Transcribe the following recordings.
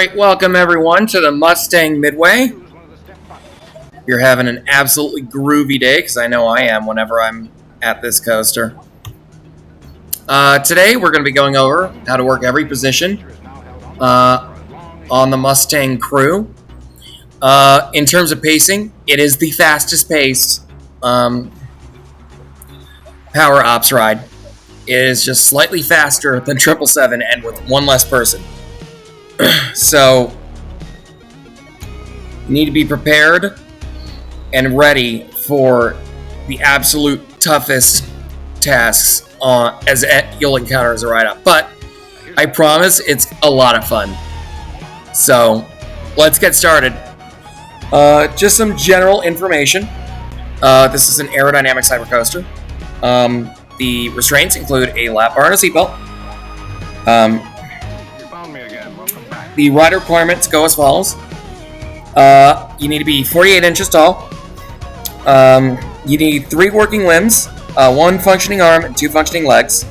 Alright, welcome everyone to the Mustang Midway. You're having an absolutely groovy day, because I know I am whenever I'm at this coaster. Today we're going to be going over how to work every position on the Mustang crew. In terms of pacing, it is the fastest paced Power Ops ride. It is just slightly faster than 777 and with one less person. So, you need to be prepared and ready for the absolute toughest tasks you'll encounter as a ride-up. But I promise it's a lot of fun. So, let's get started. Just some general information. This is an aerodynamic cyber coaster. The restraints include a lap bar and a seatbelt. The rider requirements go as follows. You need to be 48 inches tall. You need 3 working limbs, 1 functioning arm, and 2 functioning legs.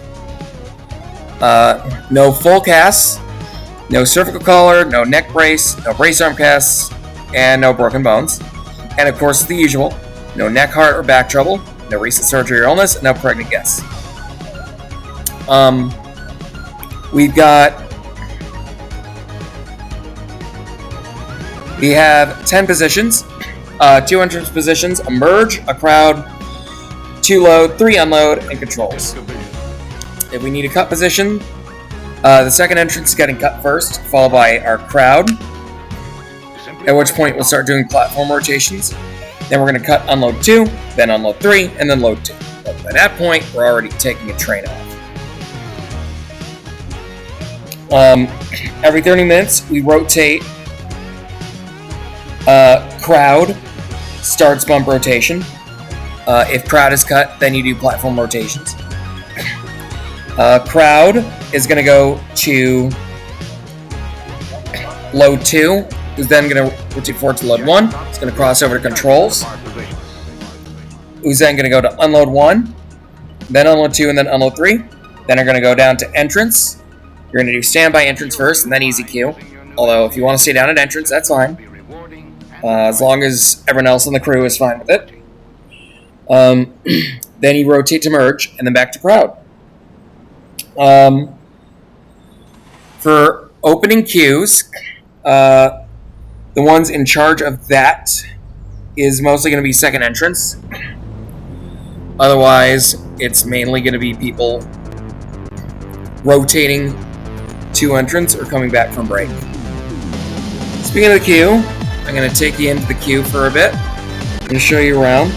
No full casts, no cervical collar, no neck brace, no brace arm casts, and no broken bones. And of course, the usual: no neck, heart, or back trouble, no recent surgery or illness, and no pregnant guests. We have 10 positions, 2 entrance positions, a merge, a crowd, 2 load, 3 unload, and controls. If we need a cut position, the second entrance is getting cut first, followed by our crowd, at which point we'll start doing platform rotations. Then we're going to cut unload 2, then unload 3, and then load 2. But by that point, we're already taking a train off. Every 30 minutes, we rotate crowd, starts bump rotation. If crowd is cut, then you do platform rotations. Crowd is going to go to load 2, who's then going to rotate forward to load 1. It's going to cross over to controls, who's then going to go to unload 1, then unload 2, and then unload 3. Then are going to go down to entrance. You're going to do standby entrance first, and then easy queue. Although, if you want to stay down at entrance, that's fine. As long as everyone else in the crew is fine with it. Then you rotate to merge, and then back to crowd. For opening queues, the ones in charge of that is mostly going to be second entrance. Otherwise, it's mainly going to be people rotating to entrance or coming back from break. Speaking of the queue, I'm going to take you into the queue for a bit. I'm going to show you around.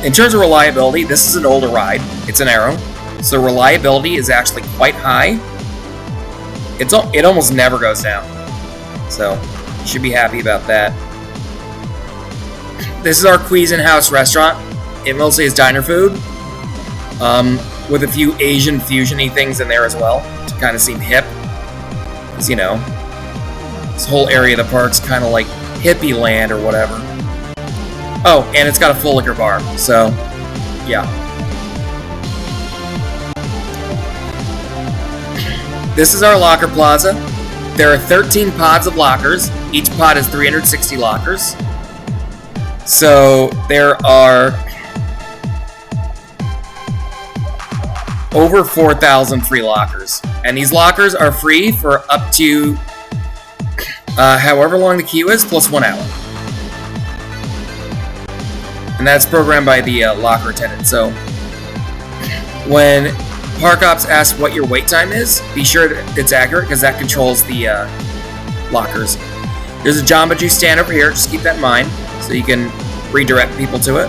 In terms of reliability, this is an older ride. It's an Aero, so reliability is actually quite high. It almost never goes down, so you should be happy about that. This is our Cuisin's House restaurant. It mostly is diner food, with a few Asian fusion-y things in there as well, to kind of seem hip. Because, you know, this whole area of the park's kind of like hippie land or whatever. Oh, and it's got a full liquor bar, so, yeah. This is our locker plaza. There are 13 pods of lockers. Each pod has 360 lockers. So, there are over 4,000 free lockers. And these lockers are free for up to however long the queue is, plus 1 hour. And that's programmed by the locker attendant. So when Park Ops asks what your wait time is, be sure that it's accurate, because that controls the lockers. There's a Jamba Juice stand over here. Just keep that in mind so you can redirect people to it.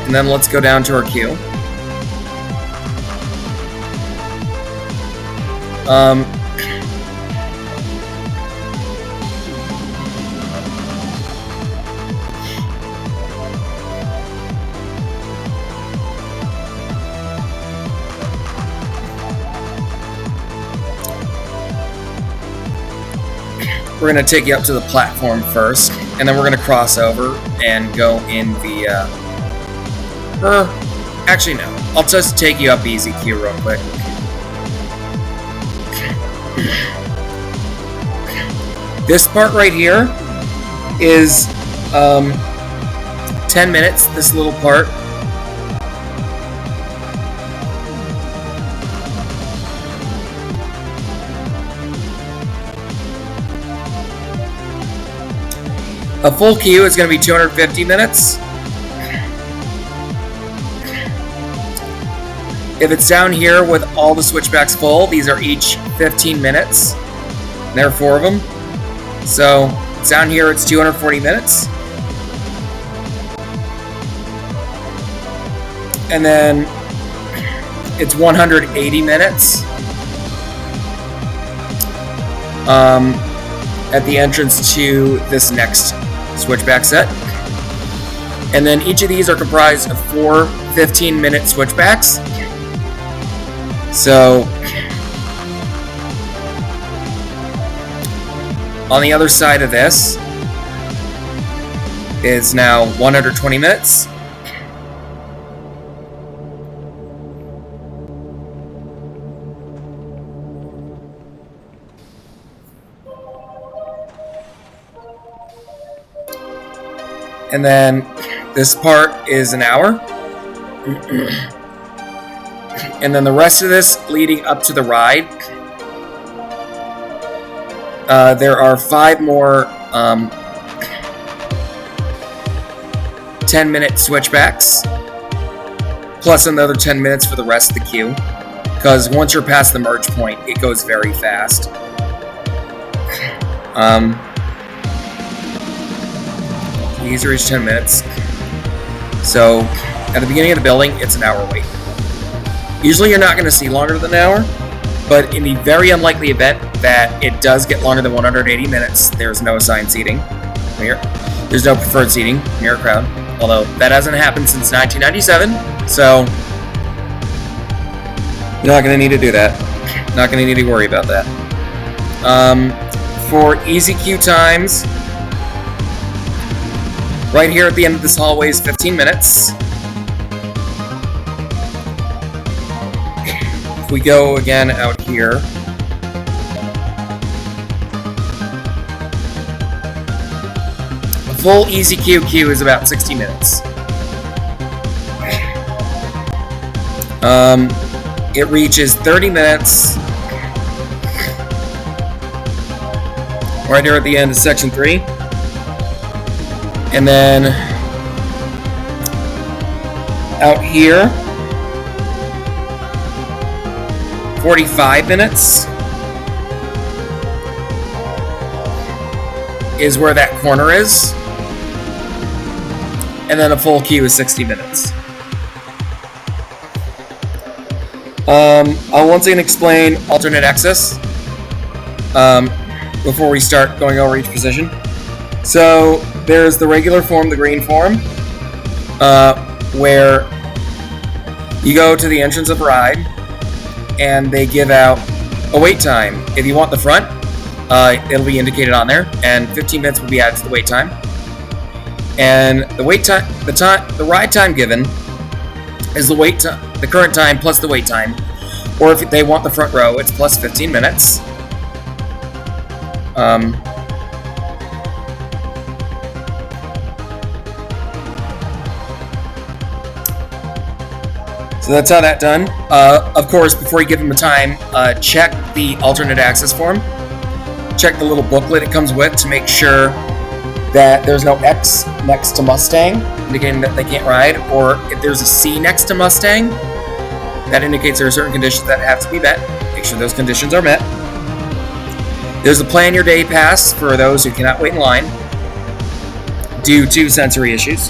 And then let's go down to our queue. we're going to take you up to the platform first, and then we're going to cross over and go in the, actually no, I'll just take you up easy queue real quick. This part right here is 10 minutes, this little part. A full queue is going to be 250 minutes. If it's down here with all the switchbacks full, these are each 15 minutes. And there are 4 of them. So down here it's 240 minutes. And then it's 180 minutes at the entrance to this next switchback set. And then each of these are comprised of 4 15-minute switchbacks. So on the other side of this is now 120 minutes. And then this part is an hour. And then the rest of this leading up to the ride, there are 5 more 10-minute switchbacks, plus another 10 minutes for the rest of the queue. Because once you're past the merge point, it goes very fast. These are each 10 minutes. So, at the beginning of the building, it's an hour wait. Usually you're not going to see longer than an hour, but in the very unlikely event that it does get longer than 180 minutes, there's no assigned seating here. There's no preferred seating near a crowd, although that hasn't happened since 1997, so you're not going to need to do that. Not going to need to worry about that. For easy queue times, right here at the end of this hallway is 15 minutes. If we go again out here, a full easy queue is about 60 minutes. It reaches 30 minutes right here at the end of section 3. And then out here, 45 minutes is where that corner is. And then a full queue is 60 minutes. I'll once again explain alternate access before we start going over each position. So there's the regular form, the green form, where you go to the entrance of the ride, and they give out a wait time. If you want the front, it'll be indicated on there, and 15 minutes will be added to the wait time. And the wait time, the ride time given is the wait time, the current time plus the wait time. Or if they want the front row, it's plus 15 minutes. So that's how that's done. Of course, before you give them a time, check the alternate access form. Check the little booklet it comes with to make sure that there's no X next to Mustang, indicating that they can't ride, or if there's a C next to Mustang, that indicates there are certain conditions that have to be met. Make sure those conditions are met. There's a plan your day pass for those who cannot wait in line due to sensory issues.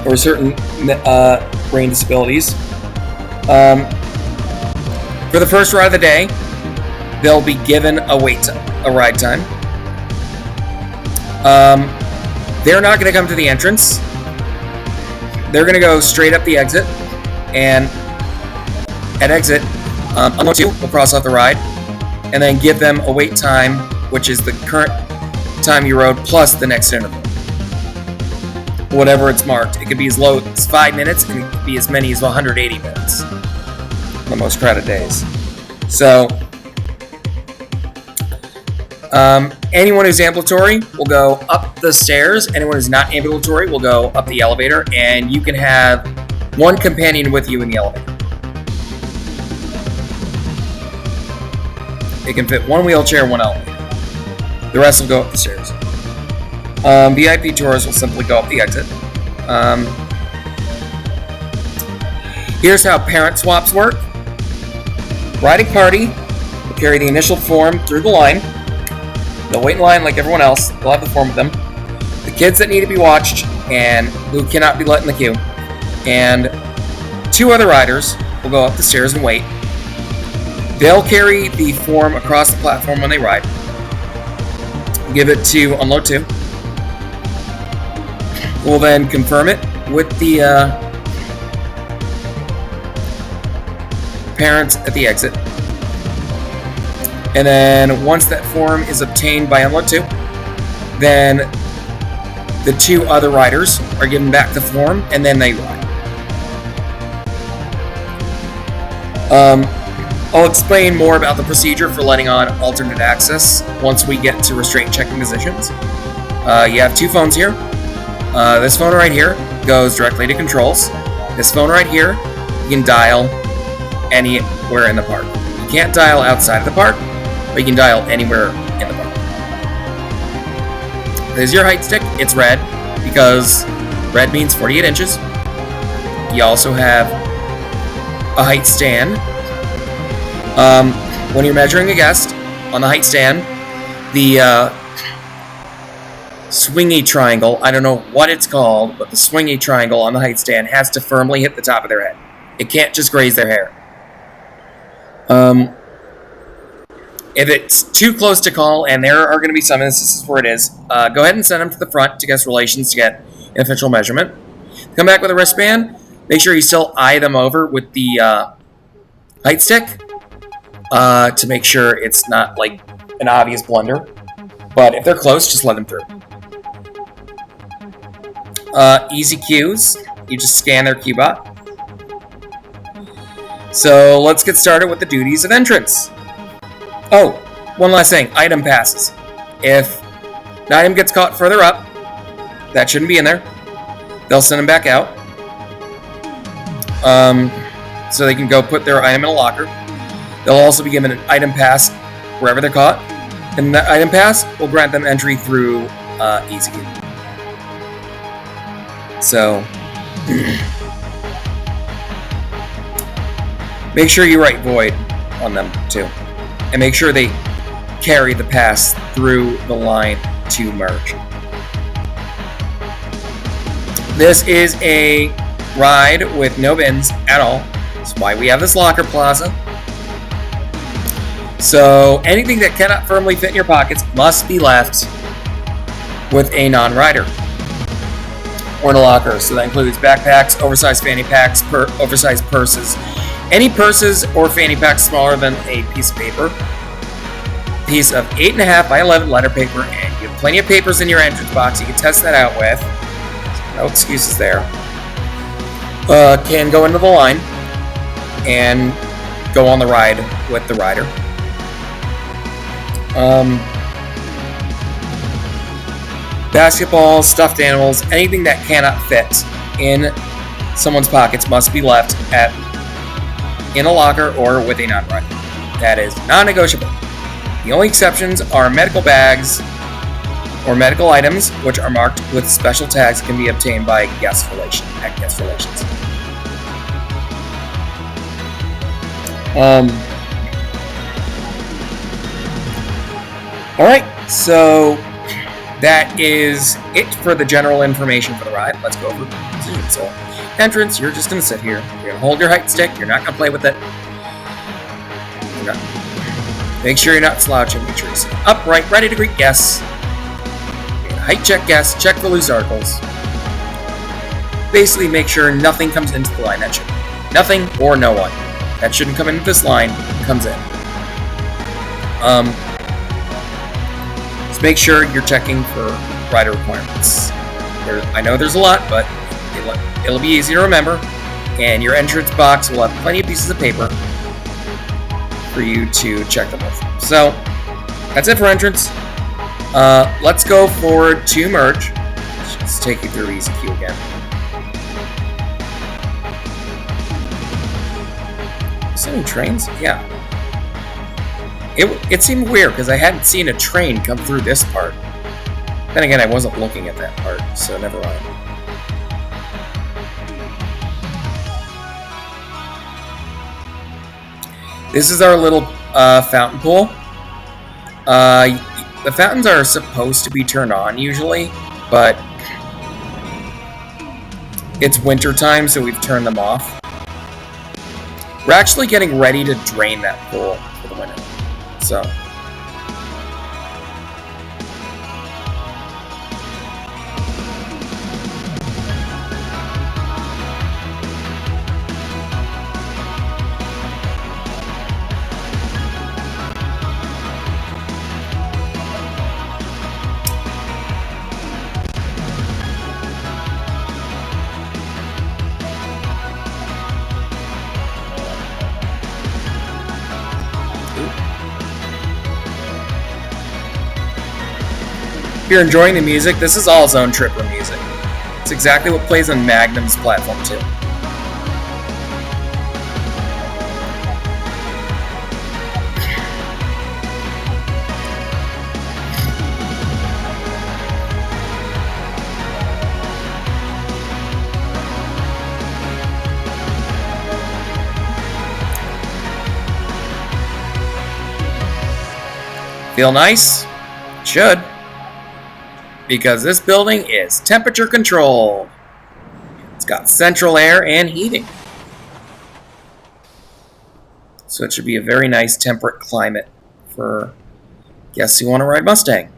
Or certain brain disabilities. For the first ride of the day, they'll be given a ride time. They're not going to come to the entrance. They're going to go straight up the exit, and at exit, NL2 will cross off the ride, and then give them a wait time, which is the current time you rode plus the next interval. Whatever it's marked. It could be as low as 5 minutes, and it could be as many as 180 minutes on the most crowded days. So, anyone who's ambulatory will go up the stairs. Anyone who's not ambulatory will go up the elevator, and you can have one companion with you in the elevator. It can fit one wheelchair, one elevator. The rest will go up the stairs. VIP tours will simply go up the exit. Here's how parent swaps work. Riding party will carry the initial form through the line. They'll wait in line like everyone else. They'll have the form with them. The kids that need to be watched and who cannot be let in the queue. And 2 other riders will go up the stairs and wait. They'll carry the form across the platform when they ride. Give it to Unload 2. We'll then confirm it with the parents at the exit. And then once that form is obtained by Unload 2, then the 2 other riders are given back the form, and then they ride. I'll explain more about the procedure for letting on alternate access once we get to restraint checking positions. You have 2 phones here. This phone right here goes directly to controls. This phone right here, you can dial anywhere in the park. You can't dial outside of the park, but you can dial anywhere in the park. There's your height stick. It's red because red means 48 inches. You also have a height stand. When you're measuring a guest on the height stand, the swingy triangle, I don't know what it's called, but the swingy triangle on the height stand has to firmly hit the top of their head. It can't just graze their hair. If it's too close to call, and there are going to be some instances where it is, go ahead and send them to the front to guest relations to get an official measurement. Come back with a wristband. Make sure you still eye them over with the height stick to make sure it's not like an obvious blunder. But if they're close, just let them through. Easy cues. You just scan their cue bot. So let's get started with the duties of entrance. Oh, one last thing. Item passes. If an item gets caught further up, that shouldn't be in there. They'll send them back out. So they can go put their item in a locker. They'll also be given an item pass wherever they're caught. And that item pass will grant them entry through Easy Queue. So, make sure you write void on them too. And make sure they carry the pass through the line to merge. This is a ride with no bins at all. That's why we have this locker plaza. So anything that cannot firmly fit in your pockets must be left with a non-rider or in a locker. So that includes backpacks, oversized fanny packs, oversized purses. Any purses or fanny packs smaller than a piece of paper. Piece of 8.5 by 11 letter paper, and you have plenty of papers in your entrance box you can test that out with. So no excuses there. Can go into the line and go on the ride with the rider. Basketballs, stuffed animals, anything that cannot fit in someone's pockets must be left in a locker or with a non-rider. That is non-negotiable. The only exceptions are medical bags or medical items, which are marked with special tags that can be obtained by guest relations. Alright, so that is it for the general information for the ride. Let's go over position. So, entrance, you're just going to sit here. You're going to hold your height stick. You're not going to play with it. Make sure you're not slouching. Make sure you're sitting upright, ready to greet guests. You're going to height check guests, check for loose articles. Basically, make sure nothing comes into the line. That should nothing or no one that shouldn't come into this line comes in. Just make sure you're checking for rider requirements. I know there's a lot, but it'll be easy to remember. And your entrance box will have plenty of pieces of paper for you to check them with. So, that's it for entrance. Let's go forward to merge. Let's take you through easy queue again. Is there any trains? Yeah. It seemed weird because I hadn't seen a train come through this part. Then again, I wasn't looking at that part, so never mind. This is our little fountain pool. The fountains are supposed to be turned on usually, but it's winter time, so we've turned them off. We're actually getting ready to drain that pool for the winter. So. If you're enjoying the music, this is all Zone Tripper music. It's exactly what plays on Magnum's platform too. Feel nice? It should. Because this building is temperature controlled. It's got central air and heating. So it should be a very nice temperate climate for guests who want to ride Mustang.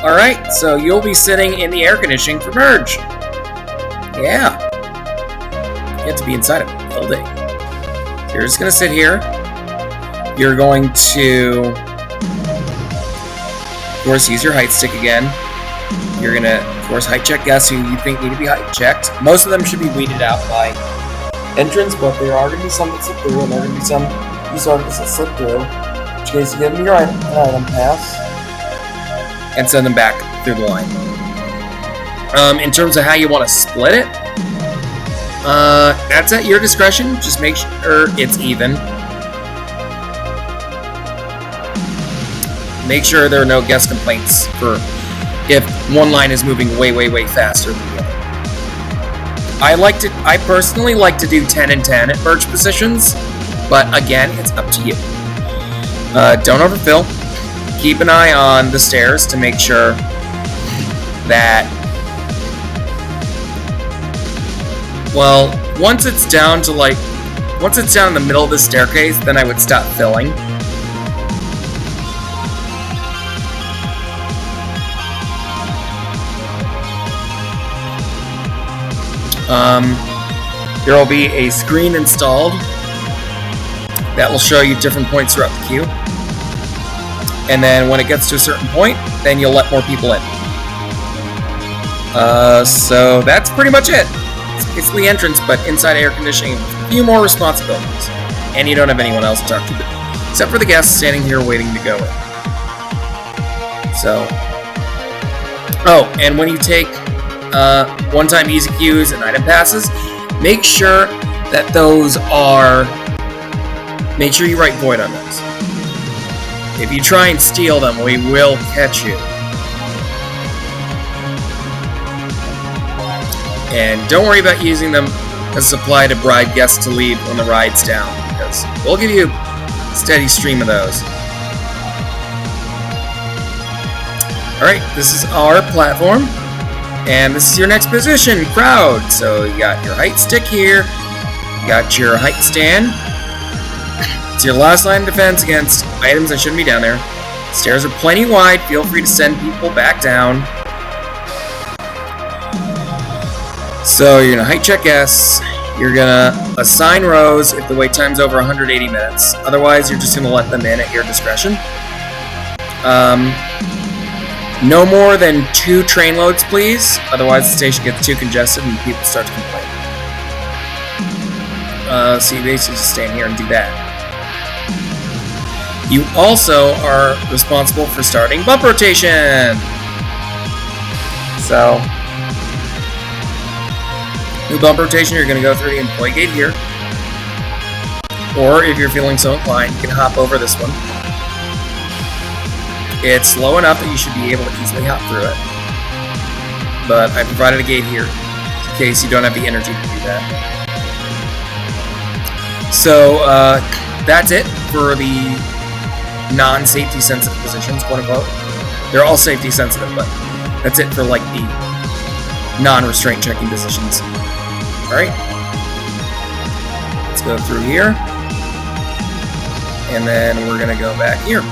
Alright, so you'll be sitting in the air conditioning for merge. Yeah. You get to be inside of a building. You're just going to sit here. You're going to, of course, use your height stick again. You're going to, of course, height check guests who you think need to be height checked. Most of them should be weeded out by entrance, but there are going to be some that slip through, and there are going to be some that slip through. In which case, you give them your item pass and send them back through the line. In terms of how you want to split it, that's at your discretion. Just make sure it's even. Make sure there are no guest complaints for if one line is moving way, way, way faster than the other. I personally like to do 10 and 10 at merge positions, but again, it's up to you. Don't overfill. Keep an eye on the stairs to make sure that, well, once it's down in the middle of the staircase, then I would stop filling. There will be a screen installed that will show you different points throughout the queue. And then when it gets to a certain point, then you'll let more people in. So that's pretty much it. It's basically entrance, but inside air conditioning, a few more responsibilities. And you don't have anyone else to talk to, except for the guests standing here waiting to go in. So, oh, and when you take one-time easy queues and item passes, make sure that make sure you write void on those. If you try and steal them, we will catch you. And don't worry about using them as supply to bribe guests to leave when the ride's down, because we'll give you a steady stream of those. Alright, this is our platform. And this is your next position, crowd. So you got your height stick here. You got your height stand. It's your last line of defense against items that shouldn't be down there. Stairs are plenty wide. Feel free to send people back down. So you're going to height check S. You're going to assign rows if the wait time's over 180 minutes. Otherwise, you're just going to let them in at your discretion. No more than 2 train loads, please. Otherwise, the station gets too congested and people start to complain. So you basically just stand here and do that. You also are responsible for starting bump rotation. So, new bump rotation, you're going to go through the employee gate here. Or if you're feeling so inclined, you can hop over this one. It's low enough that you should be able to easily hop through it. But I provided a gate here in case you don't have the energy to do that. So, that's it for the non-safety sensitive positions, quote unquote. They're all safety sensitive, but that's it for like the non-restraint checking positions. Alright. Let's go through here. And then we're going to go back here.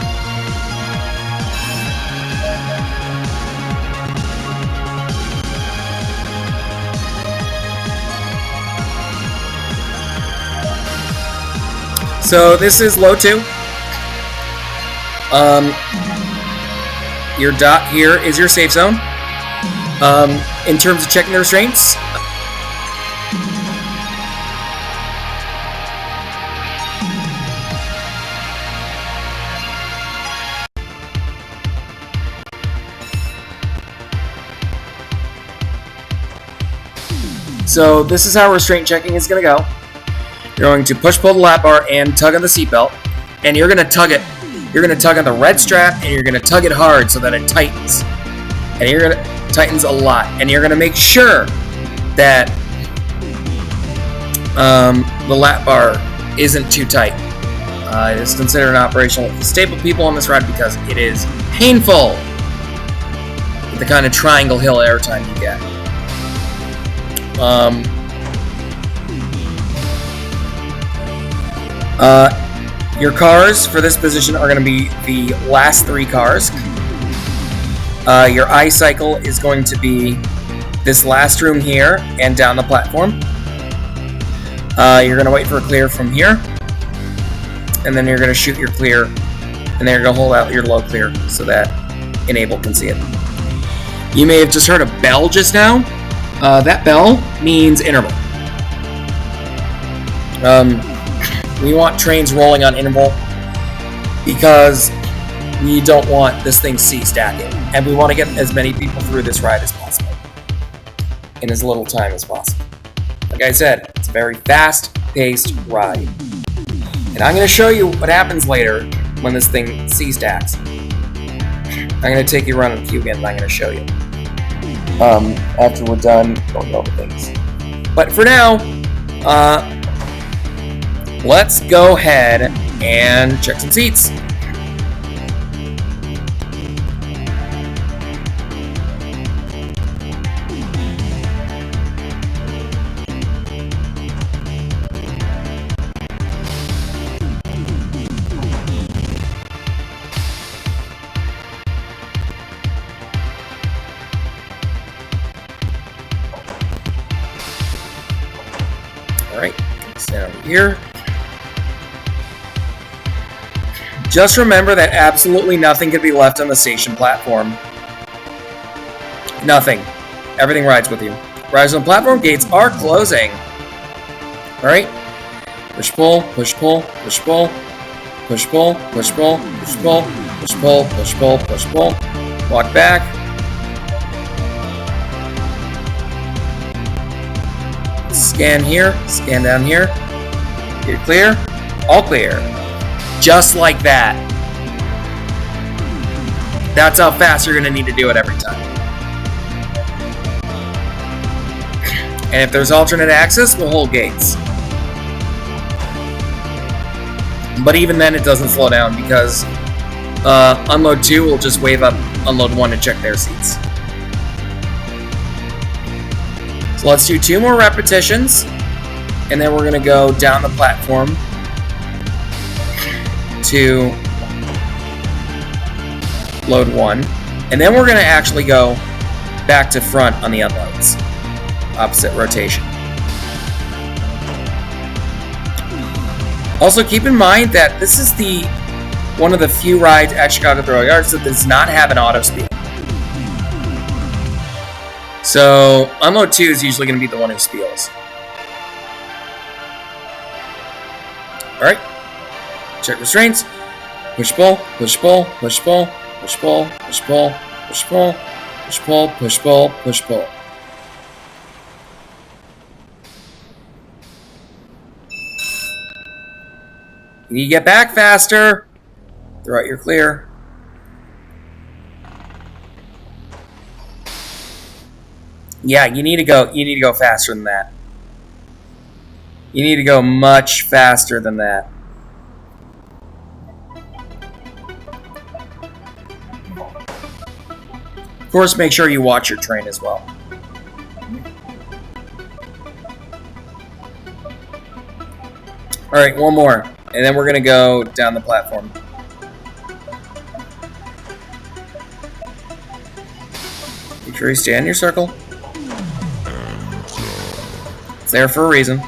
So this is low 2. Your dot here is your safe zone. In terms of checking the restraints, so this is how restraint checking is going to go. You're going to push-pull the lap bar and tug on the seatbelt, and you're going to tug it. You're going to tug on the red strap, and you're going to tug it hard so that it tightens. And you're going to tightens a lot, and you're going to make sure that the lap bar isn't too tight. It is considered an operational staple people on this ride because it is painful with the kind of triangle hill airtime you get. Your cars for this position are going to be the last 3 cars. Your I cycle is going to be this last room here and down the platform. You're going to wait for a clear from here, and then you're going to shoot your clear, and then you're going to hold out your low clear so that Enable can see it. You may have just heard a bell just now. That bell means interval. We want trains rolling on interval because we don't want this thing C-stacking, and we want to get as many people through this ride as possible in as little time as possible. Like I said, it's a very fast-paced ride, and I'm going to show you what happens later when this thing C-stacks. I'm going to take you around the queue again, and I'm going to show you after we're done going over things. But for now, let's go ahead and check some seats. Alright, stand over here. Just remember that absolutely nothing can be left on the station platform. Nothing. Everything rides with you. Rise on the platform, gates are closing. Alright? Push pull, push pull, push pull, push pull, push pull, push pull, push pull, push pull, push pull. Walk back. Scan here, scan down here. Get clear. All clear. Just like that. That's how fast you're going to need to do it every time. And if there's alternate access, we'll hold gates. But even then, it doesn't slow down because Unload 2 will just wave up Unload 1 and check their seats. So let's do 2 more repetitions, and then we're going to go down the platform to load 1, and then we're going to actually go back to front on the unloads. Opposite rotation. Also, keep in mind that this is one of the few rides at Chicago Thrill Yards that does not have an auto speed. So, Unload 2 is usually going to be the one who spiels. Alright. Check restraints. Push pull, push pull, push pull, push pull, push pull, push pull, push pull, push pull, push pull. You need to get back faster. Throw out your clear. Yeah, you need to go faster than that. You need to go much faster than that. Of course, make sure you watch your train as well. Alright, one more. And then we're going to go down the platform. Make sure you stay in your circle. It's there for a reason.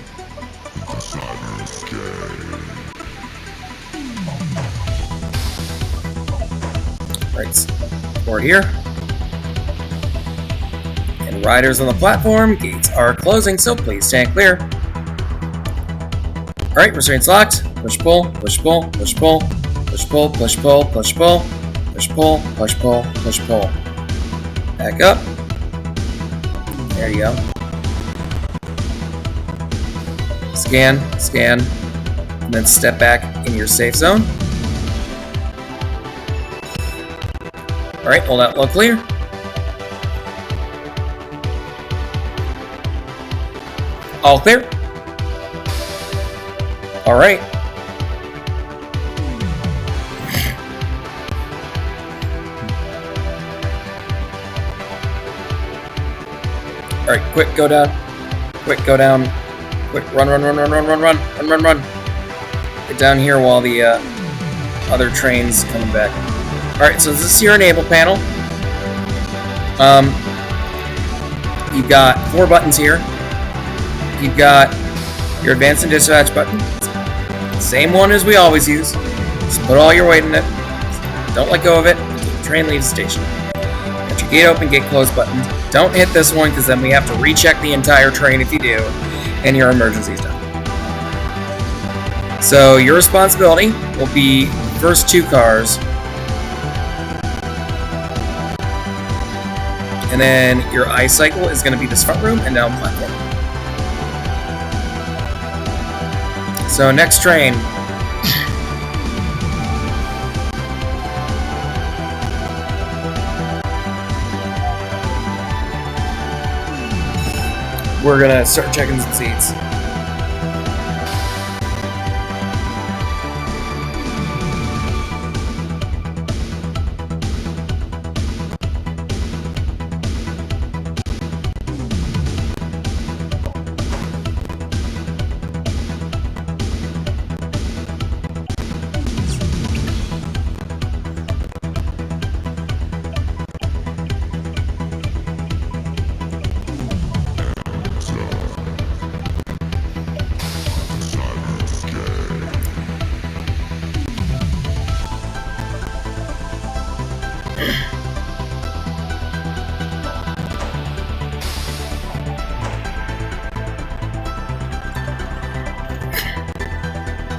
Right, forward here. And riders on the platform, gates are closing, so please stand clear. Alright, restraints locked. Push pull, push pull, push pull, push pull, push pull, push pull, push pull, push pull, push pull. Back up. There you go. Scan, scan, and then step back in your safe zone. Alright, hold out, low clear. All clear. Alright. Alright, quick, go down. Quick, go down. Quick, run. Get down here while the other train's coming back. Alright, so this is your enable panel. You've got 4 buttons here. You've got your advance and dispatch button. Same one as we always use. Just put all your weight in it. Don't let go of it until the train leaves the station. Got your gate open, gate close buttons. Don't hit this one because then we have to recheck the entire train if you do, and your emergency's done. So your responsibility will be first 2 cars, and then your eye cycle is going to be this front room and down platform. So next train. We're gonna start checking some seats.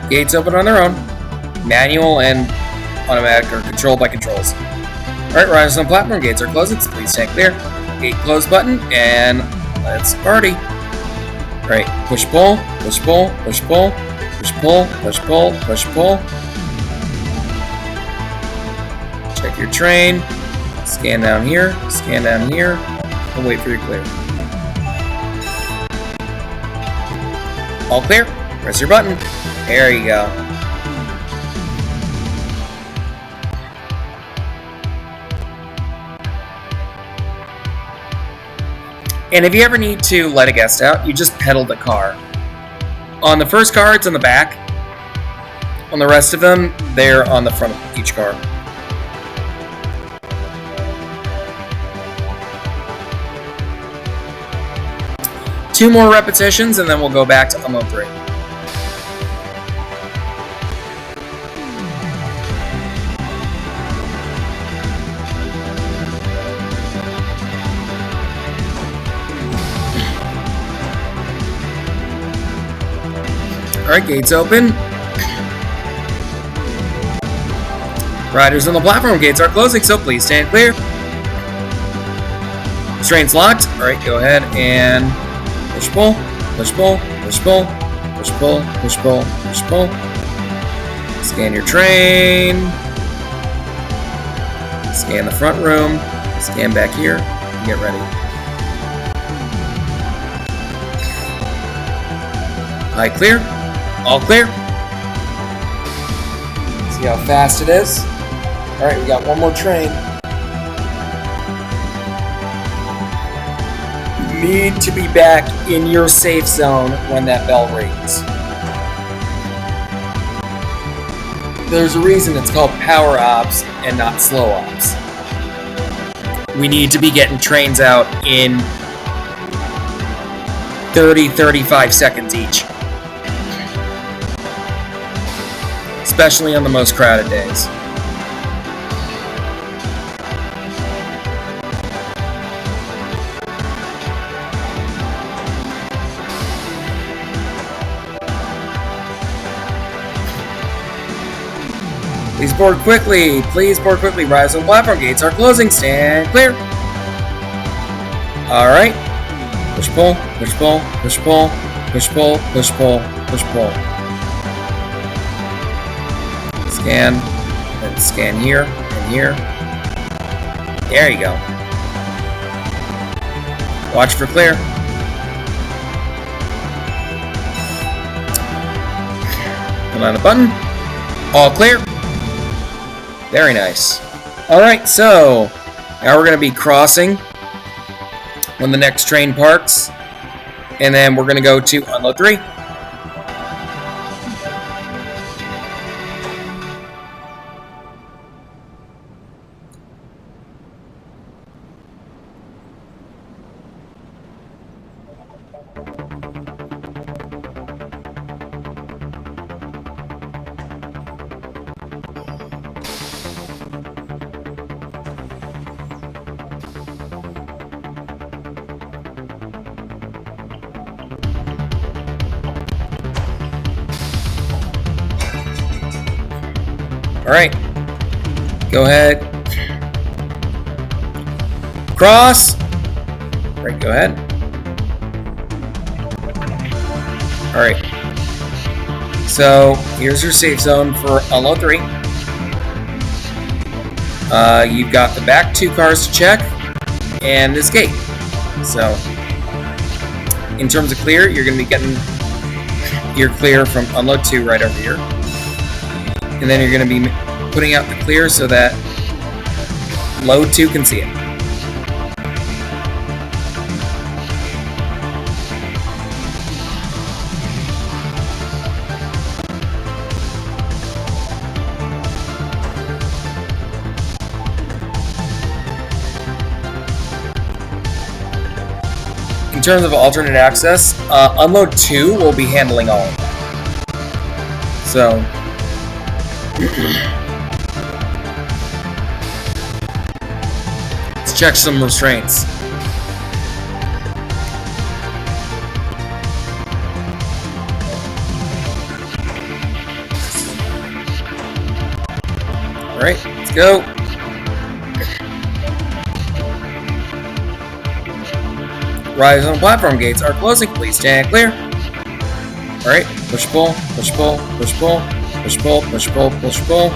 Gates open on their own. Manual and automatic are controlled by controls. Alright, riders on platform, gates are closed, so please stand clear. Gate close button, and let's party. Alright, push pull, push pull, push pull, push pull, push pull, push pull. Check your train. Scan down here, and wait for your clear. All clear. Press your button. There you go. And if you ever need to let a guest out, you just pedal the car. On the first car, it's on the back. On the rest of them, they're on the front of each car. Two more repetitions, and then we'll go back to unload 3. Alright, gates open. Riders on the platform, gates are closing, so please stand clear. Restraints locked. Alright, go ahead and push pull, push pull, push pull, push pull, push pull, push pull. Scan your train. Scan the front room. Scan back here. And get ready. High clear. All clear. See how fast it is. Alright, we got one more train. You need to be back in your safe zone when that bell rings. There's a reason it's called power ops and not slow ops. We need to be getting trains out in 30-35 seconds each. Especially on the most crowded days. Please board quickly. Please board quickly. Rise on platform. Gates are closing. Stand clear. All right. Push pull. Push pull. Push pull. Push pull. Push pull. Push pull. Scan, and scan here, and here. There you go. Watch for clear. Hold on the button. All clear. Very nice. Alright, so now we're going to be crossing when the next train parks, and then we're going to go to unload 3. Alright, go ahead, cross, alright, go ahead, alright, so here's your safe zone for unload 3, you've got the back 2 cars to check, and this gate, so in terms of clear, you're going to be getting your clear from unload 2 right over here. And then you're going to be putting out the clear so that load 2 can see it. In terms of alternate access, unload 2 will be handling all of that. So let's check some restraints. Alright, let's go. Rise on platform, gates are closing. Please stand clear. Alright, push pull, push pull, push pull. Push pull, push pull, push pull.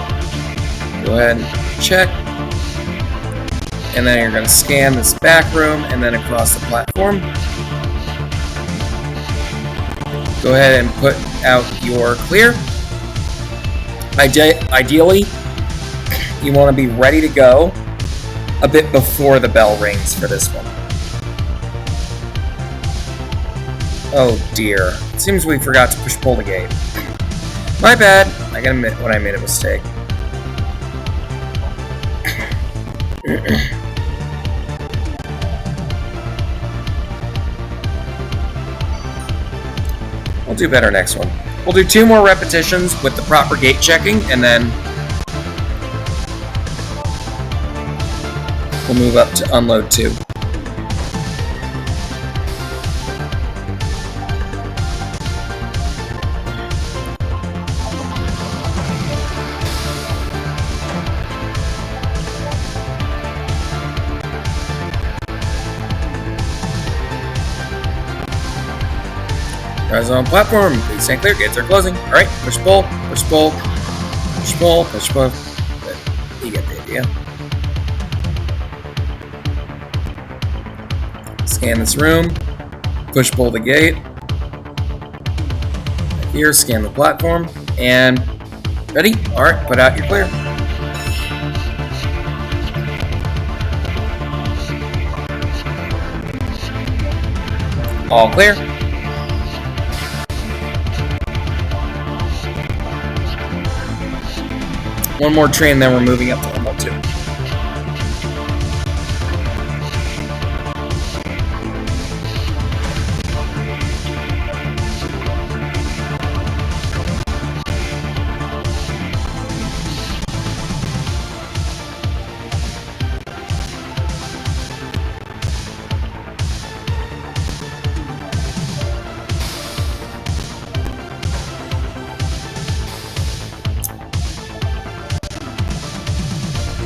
Go ahead and check. And then you're going to scan this back room and then across the platform. Go ahead and put out your clear. Ideally, you want to be ready to go a bit before the bell rings for this one. Oh dear. It seems we forgot to push-pull the gate. My bad. I gotta admit when I made a mistake. We'll do better next one. We'll do 2 more repetitions with the proper gate checking, and then we'll move up to unload 2. Cars on platform, please stand clear, gates are closing. Alright, push pull, push pull, push pull, push pull. You get the idea. Scan this room, push pull the gate. Here, scan the platform, and ready? Alright, put out your clear. All clear. One more train, then we're moving up to NL2.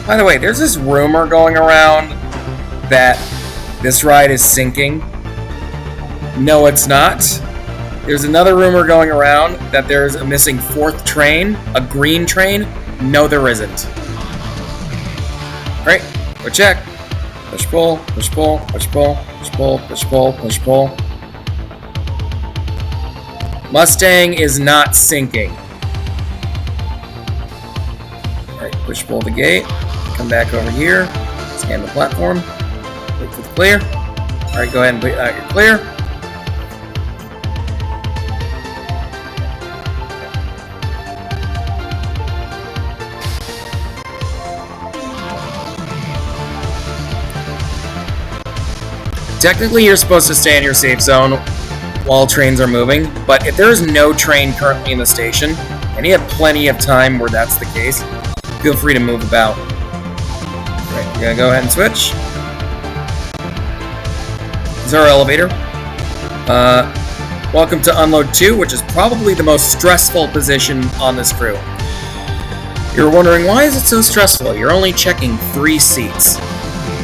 By the way, there's this rumor going around that this ride is sinking. No, it's not. There's another rumor going around that there's a missing 4th train, a green train. No, there isn't. Alright, go check. Push pull, push pull, push pull, push pull, push pull, push pull. Mustang is not sinking. Alright, push pull the gate. Come back over here, scan the platform, wait for the clear. Alright, go ahead and put out your clear. Technically, you're supposed to stay in your safe zone while trains are moving, but if there is no train currently in the station, and you have plenty of time where that's the case, feel free to move about. Right, we're gonna go ahead and switch. This is our elevator. Welcome to Unload 2, which is probably the most stressful position on this crew. You're wondering, why is it so stressful? You're only checking 3 seats.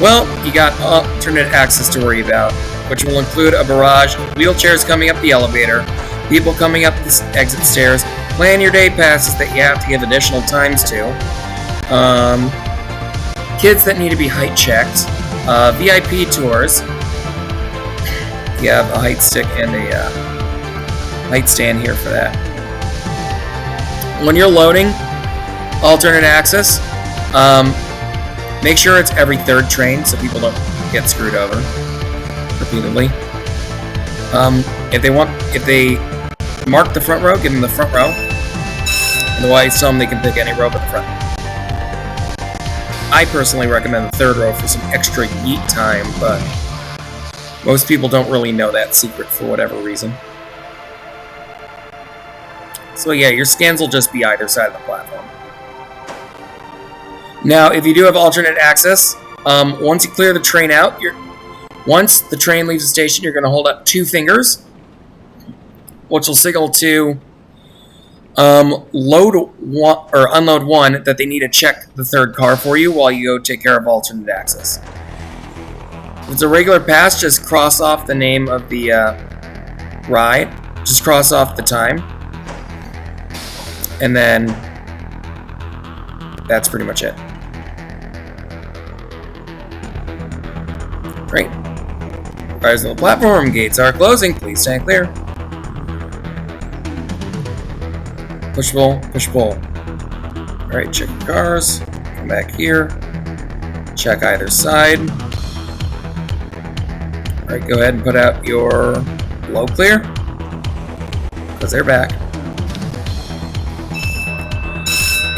Well, you got alternate access to worry about, which will include a barrage, wheelchairs coming up the elevator, people coming up the exit stairs, plan your day passes that you have to give additional times to, kids that need to be height checked, VIP tours. You have a height stick and a height stand here for that. When you're loading alternate access, make sure it's every 3rd train so people don't get screwed over repeatedly. If they mark the front row, give them the front row. Otherwise, tell them they can pick any row but the front. I personally recommend the 3rd row for some extra yeet time, but most people don't really know that secret for whatever reason. So yeah, your scans will just be either side of the platform. Now, if you do have alternate access, once you clear the train out, once the train leaves the station, you're going to hold up 2 fingers, which will signal to load one, or unload 1 that they need to check the 3rd car for you while you go take care of alternate access. If it's a regular pass, just cross off the name of the ride, just cross off the time, and then that's pretty much it. Great. Cars on the platform, gates are closing, please stand clear. Push pull, push pull. Alright, check your cars. Come back here. Check either side. Alright, go ahead and put out your Low clear. Because they're back.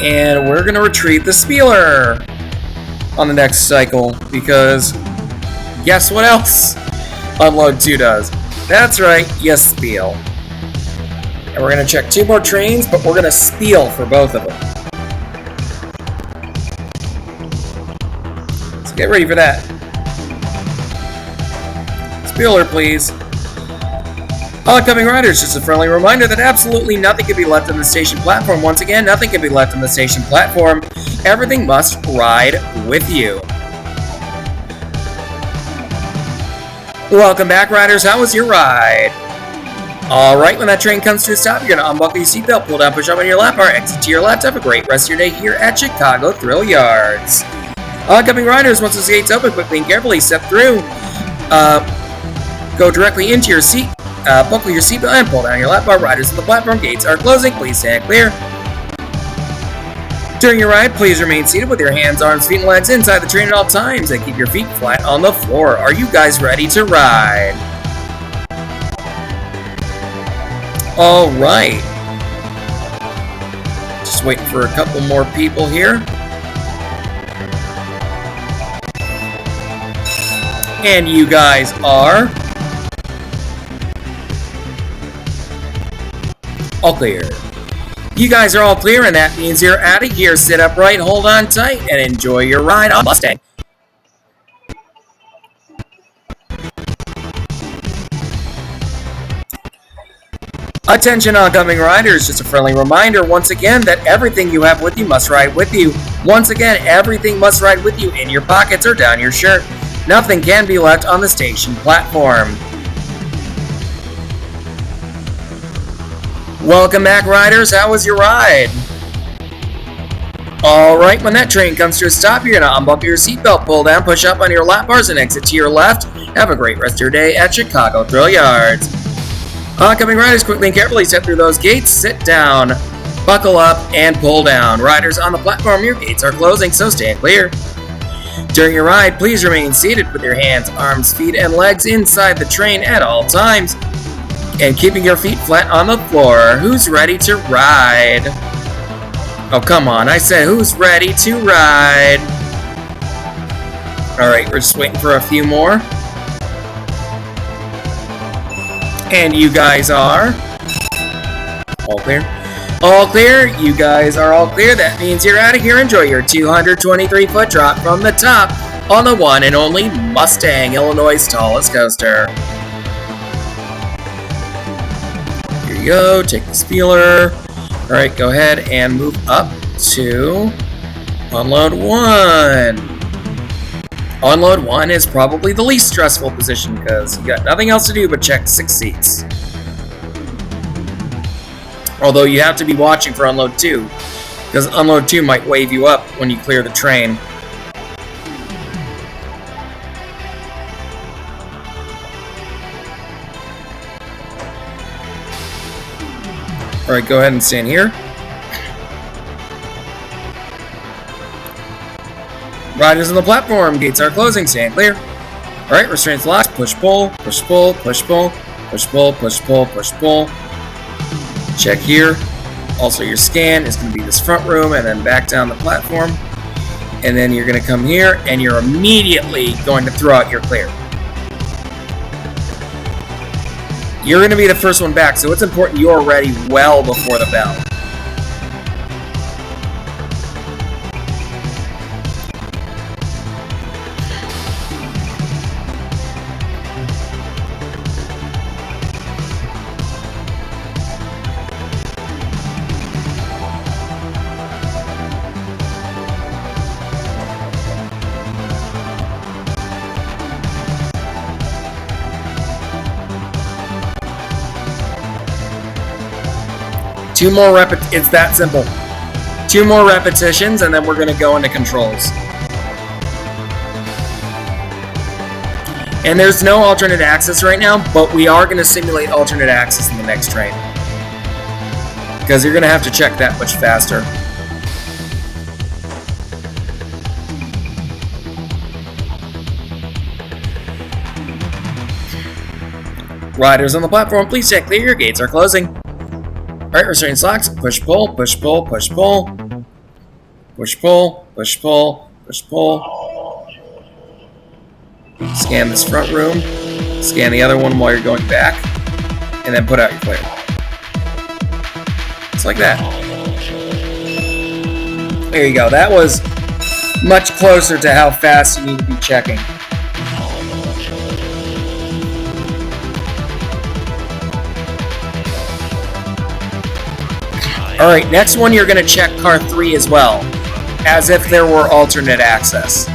And we're going to retrieve the Spieler on the next cycle. Because guess what else Unload 2 does? That's right, you spiel. And we're going to check 2 more trains, but we're going to spiel for both of them. So get ready for that. Spieler, please. Oncoming riders, just a friendly reminder that absolutely nothing can be left on the station platform. Once again, nothing can be left on the station platform. Everything must ride with you. Welcome back, riders. How was your ride? Alright, when that train comes to a stop, you're going to unbuckle your seatbelt, pull down, push up on your lap bar, exit to your left. Have a great rest of your day here at Chicago Thrill Yards. Oncoming riders, once those gates open, quickly and carefully step through. Go directly into your seat. Buckle your seatbelt and pull down your lap bar. Riders on the platform, gates are closing. Please stand clear. During your ride, please remain seated with your hands, arms, feet, and legs inside the train at all times and keep your feet flat on the floor. Are you guys ready to ride? Alright. Just waiting for a couple more people here. And you guys are all clear. You guys are all clear, and that means you're out of here. Sit upright, hold on tight, and enjoy your ride on Mustang. Attention, oncoming riders. Just a friendly reminder once again that everything you have with you must ride with you. Once again, everything must ride with you in your pockets or down your shirt. Nothing can be left on the station platform. Welcome back, riders. How was your ride? Alright, when that train comes to a stop, you're going to unbuckle your seatbelt, pull down, push up on your lap bars, and exit to your left. Have a great rest of your day at Chicago Thrill Yards. Oncoming riders, quickly and carefully step through those gates, sit down, buckle up, and pull down. Riders on the platform, your gates are closing, so stand clear. During your ride, please remain seated with your hands, arms, feet, and legs inside the train at all times, and keeping your feet flat on the floor. Who's ready to ride? Oh, come on. I said, who's ready to ride? Alright, we're just waiting for a few more. And you guys are all clear. All clear. You guys are all clear. That means you're out of here. Enjoy your 223-foot drop from the top on the one and only Mustang, Illinois' tallest coaster. Here you go. Take the Spieler. Alright, go ahead and move up to Unload 1. Unload 1 is probably the least stressful position because you got nothing else to do but check 6 seats. Although you have to be watching for Unload 2, because Unload 2 might wave you up when you clear the train. Alright, go ahead and stand here. Riders on the platform, gates are closing, stand clear. Alright, restraints locked, push pull, push pull, push pull, push pull, push pull, push pull. Check here. Also, your scan is going to be this front room and then back down the platform. And then you're going to come here and you're immediately going to throw out your clear. You're going to be the first one back, so it's important you're ready well before the bell. Two more it's that simple. 2 more repetitions and then we're going to go into controls. And there's no alternate access right now, but we are going to simulate alternate access in the next train. Because you're going to have to check that much faster. Riders on the platform, please check clear. Your gates are closing. Alright, restraining slocks. Push, pull, push, pull, push, pull. Push, pull, push, pull, push, pull. Scan this front room. Scan the other one while you're going back. And then put out your clear. Just like that. There you go. That was much closer to how fast you need to be checking. Alright, next one you're going to check car 3 as well, as if there were alternate access.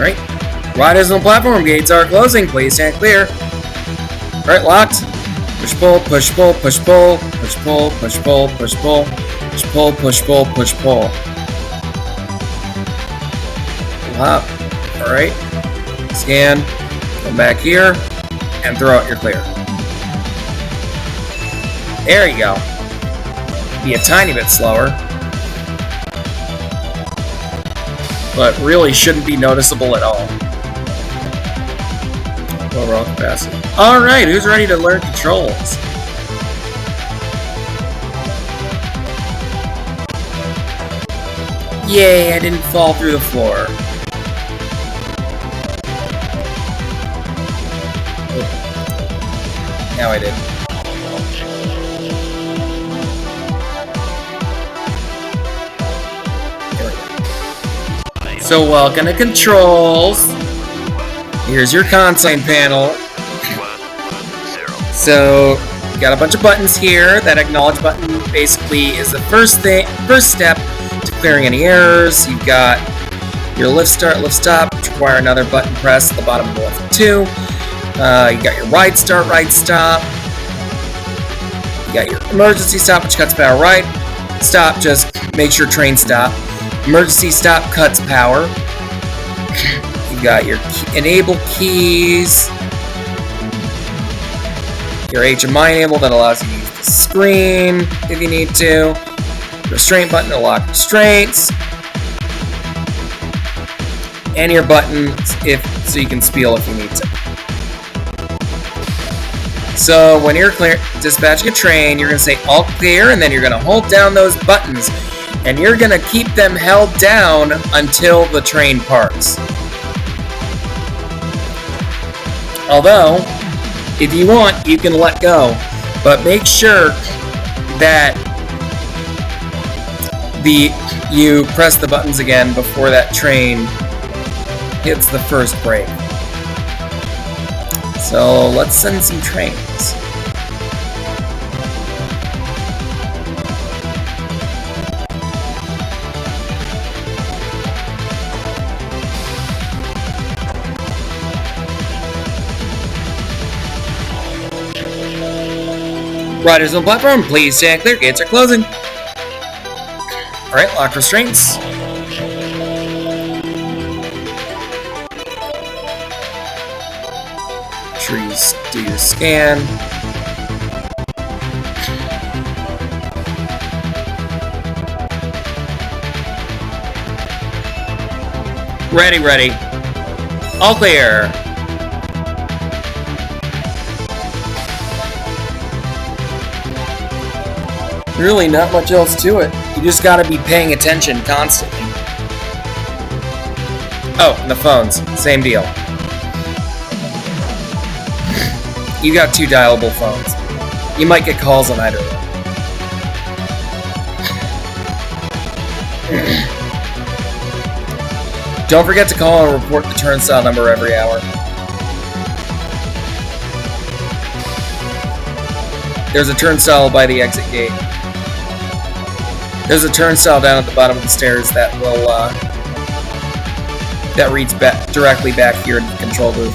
Alright, riders on the platform, gates are closing, please stand clear. Alright, locked. Push pull, push pull, push pull, push pull, push pull, push pull, push pull, push pull, push pull. Hop. Alright. Scan. Come back here and throw out your clear. There you go. Be a tiny bit slower, but really shouldn't be noticeable at all. Overall capacity. Alright, who's ready to learn controls? Yay, I didn't fall through the floor. Now I did. So welcome to controls. Here's your consign panel. So got a bunch of buttons here. That acknowledge button basically is the first step to clearing any errors. You've got your lift start, lift stop, which require another button press at the bottom of the lift 2. You got your ride start, ride stop. You got your emergency stop, which cuts power. Ride stop just makes your train stop. Emergency stop cuts power. You got your enable keys. Your HMI enable that allows you to use the screen if you need to. Restraint button to lock restraints. And your button so you can spiel if you need to. So when you're dispatching a train, you're going to say all clear, and then you're going to hold down those buttons. And you're going to keep them held down until the train parks. Although, if you want, you can let go. But make sure that you press the buttons again before that train hits the first brake. So let's send some trains. Riders on the platform, please stand clear. Gates are closing. Alright, lock restraints. Make sure you do your scan. Ready. All clear. Really not much else to it. You just gotta be paying attention constantly. Oh, and the phones. Same deal. You got 2 dialable phones. You might get calls on either one. Don't forget to call and report the turnstile number every hour. There's a turnstile by the exit gate. There's a turnstile down at the bottom of the stairs that will that reads back directly back here into the control booth.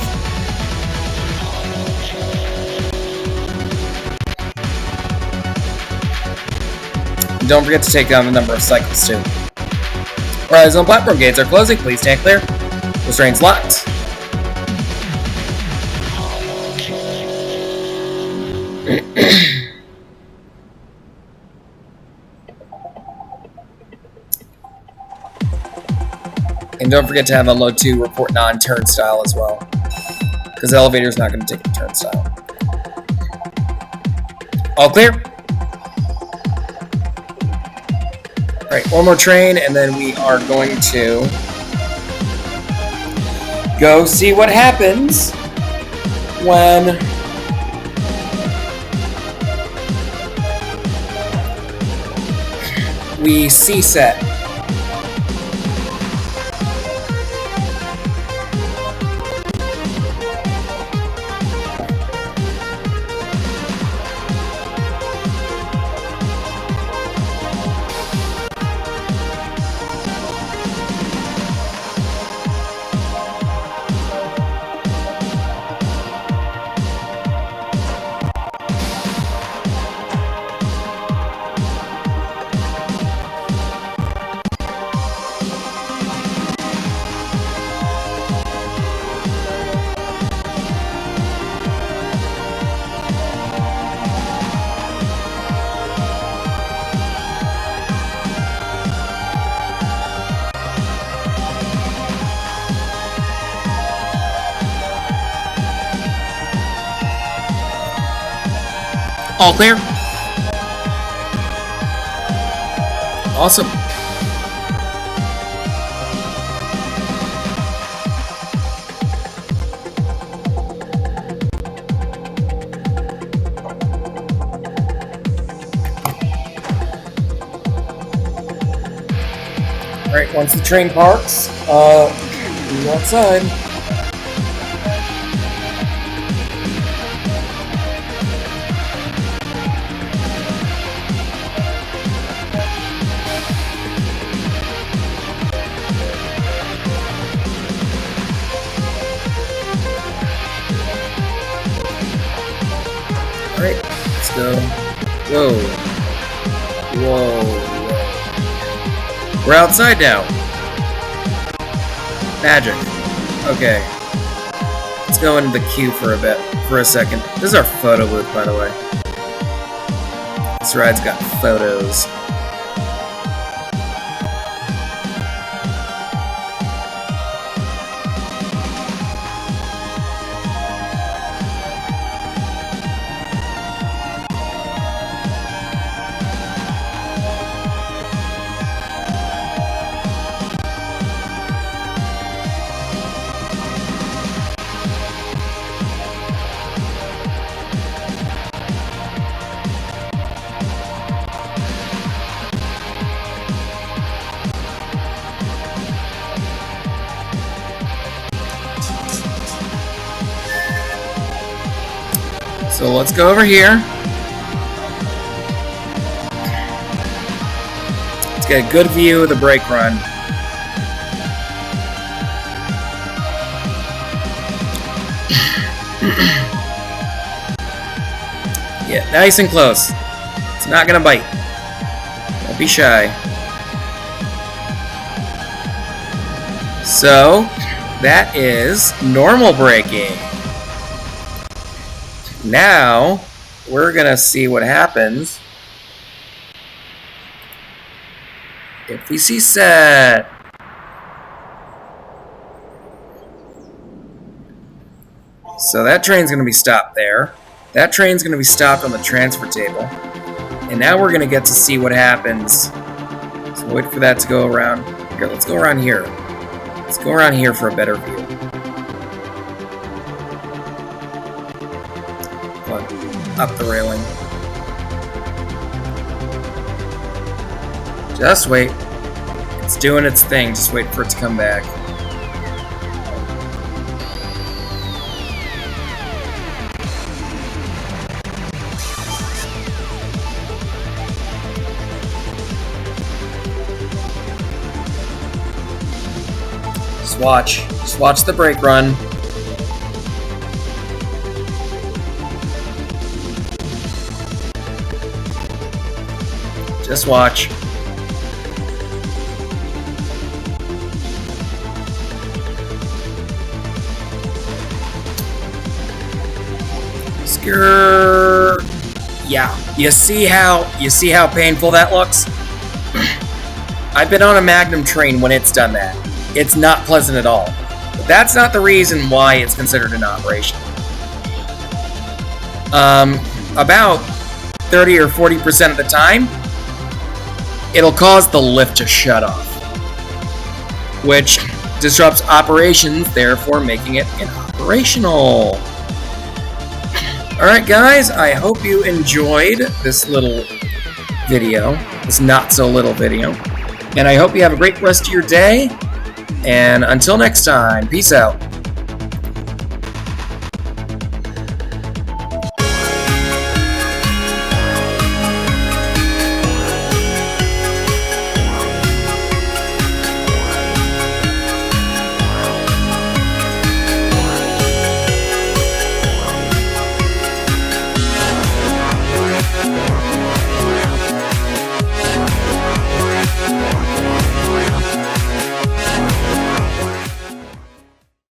And don't forget to take down the number of cycles too. Horizontal platform gates are closing. Please stand clear. Restraints locked. And don't forget to have NL2 report non-turnstile as well, because the elevator's not going to take the turnstile. All clear? Alright, one more train, and then we are going to go see what happens when we C-set. All clear? Awesome. Alright, once the train parks, go outside. Alright, let's go. Whoa. Whoa. We're outside now. Magic. Okay. Let's go into the queue for a second. This is our photo booth, by the way. This ride's got photos. So let's go over here. Let's get a good view of the brake run. Yeah, nice and close. It's not gonna bite. Don't be shy. So, that is normal braking. Now, we're gonna see what happens if we see set. So that train's gonna be stopped there. That train's gonna be stopped on the transfer table. And now we're gonna get to see what happens. So wait for that to go around. Here, let's go around here. Let's go around here for a better view. Up the railing. Just wait. It's doing its thing. Just wait for it to come back. Just watch. Just watch the brake run. Just watch. Skrrr. Yeah, you see how painful that looks? I've been on a Magnum train when it's done that. It's not pleasant at all. But that's not the reason why it's considered an operation. About 30 or 40% of the time, it'll cause the lift to shut off, which disrupts operations, therefore making it inoperational. Alright guys, I hope you enjoyed this little video, this not so little video, and I hope you have a great rest of your day, and until next time, peace out.